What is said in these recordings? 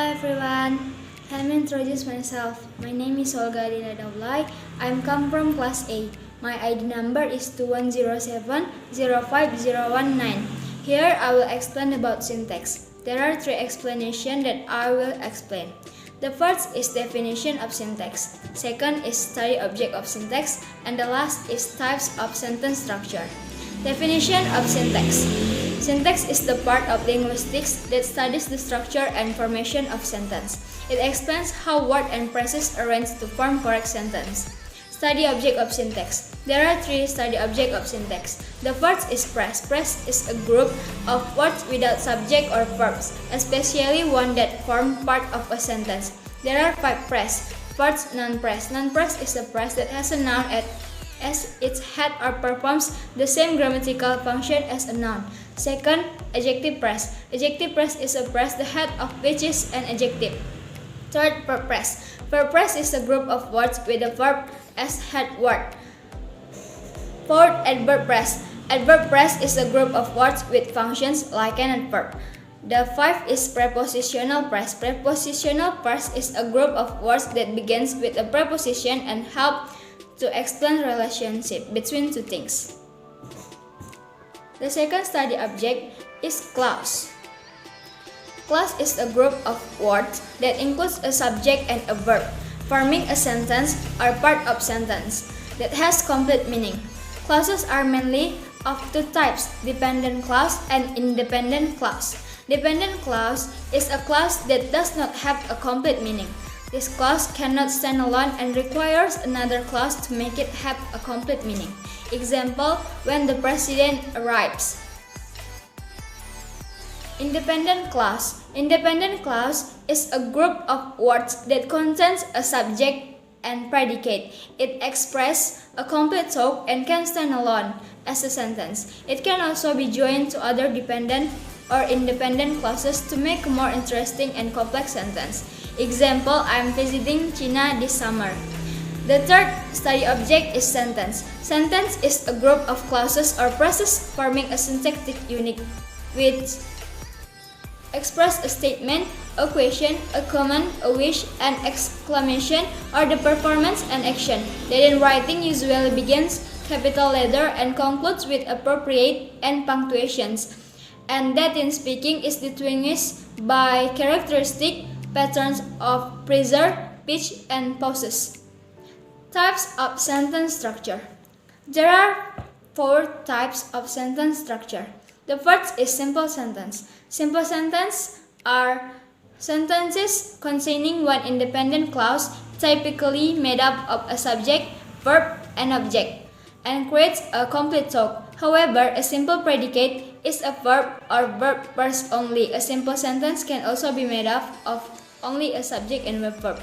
everyone, let me introduce myself. My name is Olga Adelia. I come from class A. My ID number is 2107-05019. Here I will explain about syntax. There are three explanations that I will explain. The first is definition of syntax. Second is study object of syntax. And the last is types of sentence structure. Definition of syntax. Syntax is the part of linguistics that studies the structure and formation of sentence. It explains how words and phrases arrange to form correct sentence. Study object of syntax. There are three study objects of syntax. The first is phrase. Phrase is a group of words without subject or verbs, especially one that form part of a sentence. There are five phrases. First, non-phrase. Non-phrase is a phrase that has a noun as its head or performs the same grammatical function as a noun. Second, adjective phrase. Adjective phrase is a phrase the head of which is an adjective. Third, verb phrase. Verb phrase is a group of words with a verb as head word. Fourth, adverb phrase. Adverb phrase is a group of words with functions like an adverb. The fifth is prepositional phrase. Prepositional phrase is a group of words that begins with a preposition and help to explain relationship between two things. The second study object is clause. Clause is a group of words that includes a subject and a verb, forming a sentence or part of sentence that has complete meaning. Clauses are mainly of two types, dependent clause and independent clause. Dependent clause is a clause that does not have a complete meaning. This clause cannot stand alone and requires another clause to make it have a complete meaning. Example, when the president arrives. Independent clause. Independent clause is a group of words that contains a subject and predicate. It expresses a complete thought and can stand alone as a sentence. It can also be joined to other dependent or independent clauses to make a more interesting and complex sentence. Example, I'm visiting China this summer. The third study object is sentence. Sentence is a group of clauses or phrases forming a syntactic unit which express a statement, a question, a command, a wish, an exclamation, or the performance and action that in writing usually begins capital letter and concludes with appropriate and punctuations, and that in speaking is distinguished by characteristic patterns of preserve, pitch, and pauses. Types of sentence structure. There are four types of sentence structure. The first is simple sentence. Simple sentences are sentences containing one independent clause, typically made up of a subject, verb, and object, and creates a complete thought. However, a simple predicate is a verb or verb phrase only. A simple sentence can also be made up of only a subject and a verb.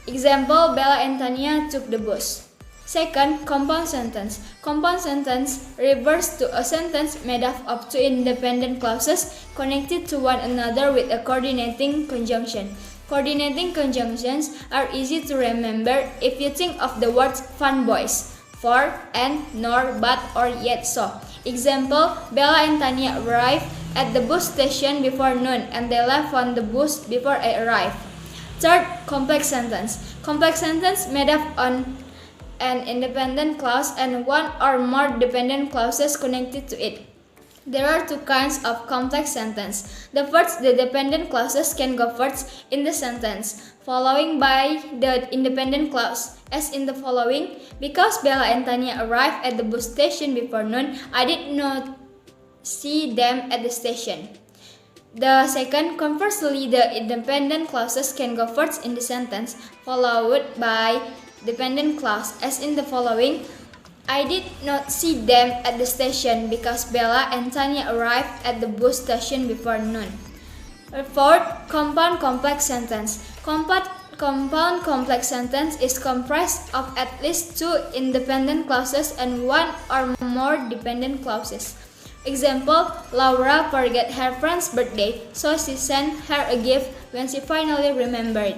Example, Bella and Tanya took the bus. Second, compound sentence. Compound sentence refers to a sentence made up of two independent clauses connected to one another with a coordinating conjunction. Coordinating conjunctions are easy to remember if you think of the words fun boys, for, and, nor, but, or yet so. Example, Bella and Tanya arrived at the bus station before noon and they left on the bus before I arrived. Third, complex sentence. Complex sentence made up on an independent clause and one or more dependent clauses connected to it. There are two kinds of complex sentence. The first, the dependent clauses can go first in the sentence, following by the independent clause, as in the following: because Bella and Tanya arrived at the bus station before noon, I did not see them at the station. The second, conversely, the independent clauses can go first in the sentence, followed by dependent clause, as in the following: I did not see them at the station because Bella and Tanya arrived at the bus station before noon. Fourth, compound complex sentence. Compound complex sentence is comprised of at least two independent clauses and one or more dependent clauses. Example, Laura forgot her friend's birthday, so she sent her a gift when she finally remembered.